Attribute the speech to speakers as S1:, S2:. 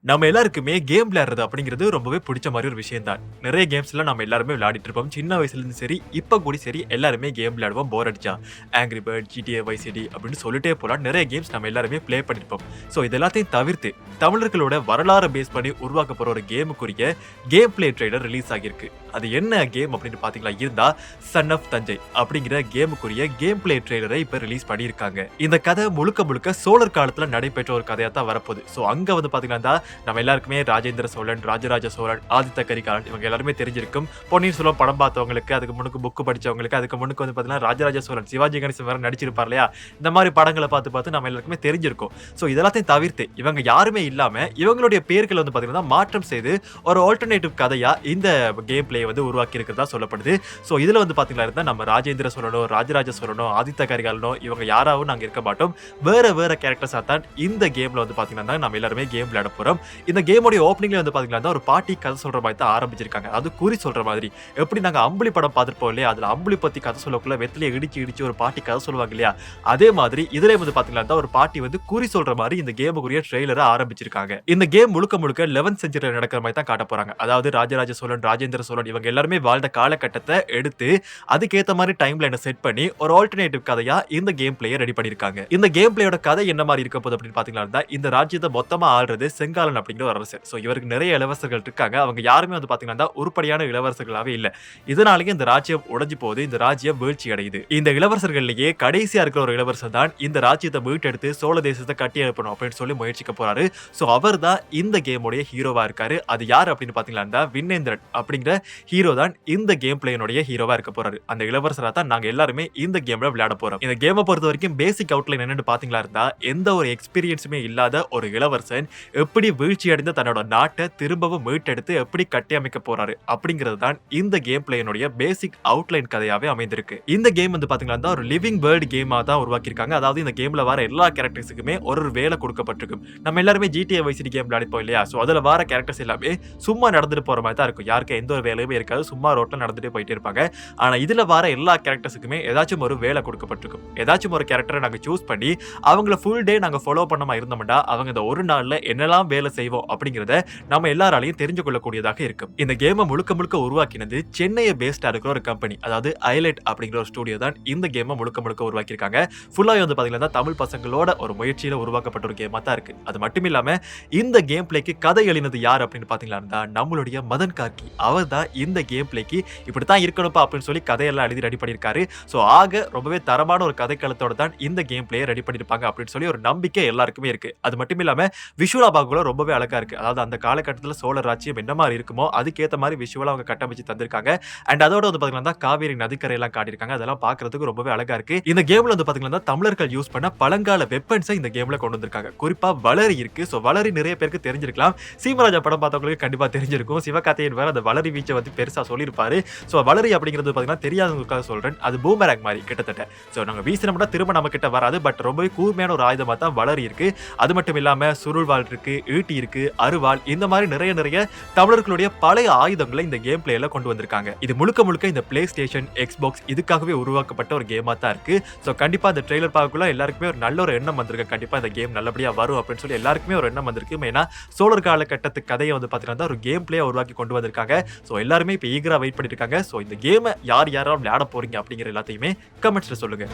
S1: நம்ம எல்லாருக்குமே கேம் விளையாடுறது அப்படிங்கிறது ரொம்பவே பிடிச்ச மாதிரி ஒரு விஷயம் தான். நிறைய கேம்ஸ்ல நம்ம எல்லாருமே விளையாடிட்டு இருப்போம். சின்ன வயசுல இருந்து சரி, இப்ப கூட சரி எல்லாருமே கேம் விளையாடுவோம் போர் அடிச்சா. Angry bird, GTA vice city அப்படின்னு சொல்லிட்டே போலாம். நிறைய கேம்ஸ் நம்ம எல்லாருமே ப்ளே பண்ணிருப்போம். ஸோ இது எல்லாத்தையும் தவிர்த்து தமிழர்களோட வரலாறு பேஸ் பண்ணி உருவாக்க போற ஒரு கேமுக்குரிய கேம் பிளே ட்ரெய்லர் ரிலீஸ் ஆகியிருக்கு. அது என்ன கேம் அப்படின்னு பாத்தீங்களா இருந்தா சன் ஆஃப் தஞ்சை அப்படிங்கிற கேமுக்குரிய கேம் பிளே ட்ரெய்லரை இப்ப ரிலீஸ் பண்ணியிருக்காங்க. இந்த கதை முழுக்க முழுக்க சோழர் காலத்துல நடைபெற்ற ஒரு கதையா தான் வரப்போகுது. ஸோ அங்க வந்து பாத்தீங்கன்னா நம்ம எல்லாருக்குமே ராஜேந்திர சோழன், ராஜராஜ சோழன், ஆதித்த கரிகாலன் இவங்க எல்லாருமே தெரிஞ்சிருக்கும். பொன்னியின் செல்வன் படம் பார்த்தவங்களுக்கு, அதுக்கு முன்னுக்கு புக் படிச்சவங்களுக்கு, அதுக்கு முன்னுக்கு வந்து பாத்தீங்கன்னா ராஜராஜ சோழன், சிவாஜி கணேசன் வேற நடிச்சிருப்பார் இல்லையா? இந்த மாதிரி படங்களை பார்த்து நம்ம எல்லாருக்குமே தெரிஞ்சிருக்கும். ஸோ இதெல்லாத்தையும் தவிர்த்து இவங்க யாருமே இல்லாம இவங்களுடைய பேர்களை வந்து பாத்தீங்கன்னா மாற்றம் செய்து ஒரு ஆல்டர்னேட்டிவ் கதையா இந்த கேம் பிளே வந்து உருவாக்கி இருக்கிறதா சொல்லப்படுது. ஸோ இதுல வந்து பாத்தீங்கன்னா இருந்தா நம்ம ராஜேந்திர சோழனோ, ராஜராஜ சோழனோ, ஆதித்த கரிகாலனோ இவங்க யாராவும் நாங்க இருக்க மாட்டோம். வேற கேரக்டர்ஸா தான் இந்த கேம்ல வந்து பாத்தீங்கன்னா நம்ம எல்லாருமே கேம் விளையாட போறோம். இந்த கேமோட ஓப்பனிங்ல வந்து பாத்தீங்கன்னா ஒரு பாட்டி கதை சொல்ற மாதிரி தான் ஆரம்பிச்சிருக்காங்க. அது குறி சொல்ற மாதிரி. எப்படி நாங்க அம்புலி படம் பார்த்திருப்போம் இல்லையா? அதுல அம்புலி பத்தி கதை சொல்லக்குள்ள வெத்திலையை இடிச்சு ஒரு பாட்டி கதை சொல்லுவாங்க இல்லையா? அதே மாதிரி இதுல வந்து பாத்தீங்கன்னா ஒரு பாட்டி வந்து குறி சொல்ற மாதிரி இந்த கேமுக்குரிய ட்ரெய்லரை ஆரம்பிச்சிருக்காங்க. இந்த கேம் முழுக்க 11th செஞ்சுரியில நடக்கிற மாதிரி தான் காட்ட போறாங்க. அதாவது ராஜராஜ சோழன், ராஜேந்திர சோழன் இவங்க எல்லாருமே வாழ்ந்த காலகட்டத்தை எடுத்து அதுக்கேத்த மாதிரி டைம் லைனை செட் பண்ணி ஒரு ஆல்டர்னேட்டிவ் கதையா இந்த கேம் பிளேயை ரெடி பண்ணிருக்காங்க. இந்த கேம் பிளேயோட கதை என்ன மாதிரி இருக்க போகுது அப்படின்னு பாத்தீங்கன்னா இந்த ராஜ்யத்தை மொத்தமா ஆள்றது செங்காலன் அப்படிங்கிற ஒரு அரசர். சோ இவருக்கு நிறைய இளவரசர்கள் இருக்காங்க. அவங்க யாருமே வந்து பாத்தீங்கன்னா உருப்படியான இளவரசர்களாவே இல்ல. இதனாலேயே இந்த ராஜ்யம் உடைஞ்சு போகுது. இந்த ராஜ்யம் வீழ்ச்சி அடையுது. இந்த இளவரசர்கள்லயே கடைசியா இருக்கிற ஒரு இளவரசர் தான் இந்த ராஜ்யத்தை மீட்டெடுத்து சோழ தேசத்தை கட்டி எழுப்பணும் அப்படின்னு சொல்லி முயற்சிக்க போறாரு. சோ அவர் தான் இந்த கேமுடைய ஹீரோவா இருக்காரு. அது யார் அப்படின்னு பாத்தீங்கன்னா விண்ணேந்திரன் அப்படிங்கிற ஹீரோ தான் இந்த கேம் பிளேயோட ஹீரோவா இருக்க போறாரு. அந்த இளவரசரா தான் நாங்க எல்லாருமே இந்த கேம்ல விளையாட போறோம். இந்த கேமை பொறுத்த வரைக்கும் பேசிக் அவுட்லைன் என்னன்னு பாத்தீங்களா இருந்தா எந்த ஒரு எக்ஸ்பீரியன்ஸுமே இல்லாத ஒரு இளவரசன் எப்படி வீழ்ச்சி அடைந்த தன்னோட நாட்டை திரும்பவும் மீட்டெடுத்து எப்படி கட்டியமைக்க போறாரு அப்படிங்கிறது தான் இந்த கேம் பிளேயோட பேசிக் அவுட்லைன் கதையாவே அமைந்திருக்கு. இந்த கேம் வந்து பாத்தீங்கன்னா ஒரு லிவிங் வேர்ல்ட் கேமா தான் உருவாக்கியிருக்காங்க. அதாவது இந்த கேம்ல வர எல்லா கேரக்டர்ஸுக்குமே ஒரு வேலை கொடுக்கப்பட்டிருக்கும். நம்ம எல்லாருமே GTA வைஸ் சிட்டி கேம் விளையாடிப்போம் இல்லையா? சோ அதுல வர கேரக்டர்ஸ் எல்லாமே சும்மா நடந்துட்டு போற மாதிரி தான் இருக்கும். யாருக்கு எந்த ஒரு வேலையுமே இருக்காது. சும்மா ரோட்ல நடந்துட்டு போயிட்டே இருப்பாங்க. ஆனா இதுல வர எல்லா கேரக்டர்ஸுக்குமே ஏதாச்சும் ஒரு வேலை கொடுக்கப்பட்டிருக்கும். ஏதாச்சும் ஒரு கேரக்டரை நாங்க சூஸ் பண்ணி அவங்கள ஃபுல் டே நாங்க ஃபாலோ பண்ணமா இருந்தோம்னா அவங்க இந்த ஒரு நாள்ல என்னெல்லாம் வேலை செய்வோம் அப்படிங்கறத நம்ம எல்லாராலையும் தெரிஞ்சு கொள்ளக்கூடியதாக இருக்கும். இந்த கேமை முழுக்க உருவாக்கினது சென்னையை பேஸ்டா இருக்கிற ஒரு கம்பெனி. அதாவது ஐலைட் அப்படிங்கிற ஒரு ஸ்டுடியோ தான் இந்த கேமை முழுக்க உருவாக்கியிருக்காங்க. ஃபுல்லாவே வந்து பாத்தீங்கன்னா தமிழ் பசங்களோட ஒரு முயற்சியில உருவாக்கப்பட்ட ஒரு கேமா தான் இருக்கு. அது மட்டும் இல்லாம இந்த கேம் பிளேக்கு கதை எழுதினது யார் அப்படின்னு பாத்தீங்கன்னா நம்மளுடைய மதன் கார்கி. அவர் தான் இந்த கேம் பிளேக்கு இப்படித்தான் இருக்கணும்ப்பா அப்படின்னு சொல்லி கதையெல்லாம் எழுதி ரெடி பண்ணியிருக்காரு. ஸோ ஆக ரொம்பவே தரமான ஒரு கதைக்களத்தோட தான் இந்த கேம் பிளேயை ரெடி பண்ணியிருப்பாங்க அப்படின்னு சொல்லி ஒரு நம்பிக்கை எல்லாருக்குமே இருக்கு. அது மட்டும் இல்லாம விஷுவலா பார்க்கல ரொம்பவே அழகா இருக்கு. அதாவது அந்த காலகட்டத்தில் சோழ ராஜ்யம் என்ன மாதிரி இருக்குமோ அதுக்கேற்ற மாதிரி விஷுவலா அவங்க கட்டமைச்சு தந்திருக்காங்க. அண்ட் அதோட வந்து பாத்தீங்கன்னா காவேரி நதிக்கரையெல்லாம் காட்டியிருக்காங்க. அதெல்லாம் பார்க்கறதுக்கு ரொம்பவே அழகா இருக்கு. இந்த கேம்ல வந்து பாத்தீங்கன்னா தமிழர்கள் யூஸ் பண்ண பழங்கால வெப்பன்ஸை இந்த கேம்ல கொண்டு வந்திருக்காங்க. குறிப்பா வளரி இருக்கு. ஸோ வளரி நிறைய பேருக்கு தெரிஞ்சிருக்கலாம். சீமராஜா படம் பார்த்தவங்களுக்கு கண்டிப்பா தெரிஞ்சிருக்கும். சிவகார்த்திகேயன் வேற அந்த வளரி வீச்சை வந்து பெருசா சொல்லியிருப்பாரு. ஸோ வளரி அப்படிங்கிறது பாத்தீங்கன்னா தெரியாதவங்களுக்காக சொல்றேன். அது பூமராங் மாதிரி கிட்டத்தட்ட. ஸோ நாங்க வீசினோம்னா திரும்ப நம்ம கிட்ட வராது. பட் ரொம்பவே கூர்மையான ஒரு ஆயுதமா தான் வளரி இருக்கு. அது மட்டும் இல்லாம சுருள்வாள் இருக்கு, ஈட்டி இருக்கு, அருவாள் இந்த மாதிரி நிறைய தமிழர்களுடைய பழைய ஆயுதங்களை இந்த கேம் பிளேல கொண்டு வந்திருக்காங்க. இது முழுக்க இந்த பிளே ஸ்டேஷன், எக்ஸ்பாக்ஸ் இதுக்காகவே உருவாக்கப்பட்ட ஒரு கேமா தான் இருக்கு. ஸோ கண்டிப்பா இந்த ட்ரெய்லர் பார்க்கக்குள்ள எல்லாருக்குமே ஒரு நல்ல ஒரு எண்ணம் வந்திருக்கு. கண்டிப்பா இந்த கேம் நல்லபடியா வரும் அப்படின்னு சொல்லி எல்லாருக்குமே ஒரு எண்ணம் வந்திருக்கு. ஏன்னா சோழர் காலகட்டத்து கதையை வந்து பாத்தீங்கன்னா ஒரு கேம் பிளே உருவாக்கி கொண்டு வந்திருக்காங்க. ஸோ எல்லாருமே இப்போ ஈகரா வெயிட் பண்ணிட்டு இருக்காங்க. ஸோ இந்த கேமை யாரெல்லாம் விளையாட போறீங்க அப்படிங்கிற எல்லாத்தையுமே கமெண்ட்ஸ்ல சொல்லுங்க.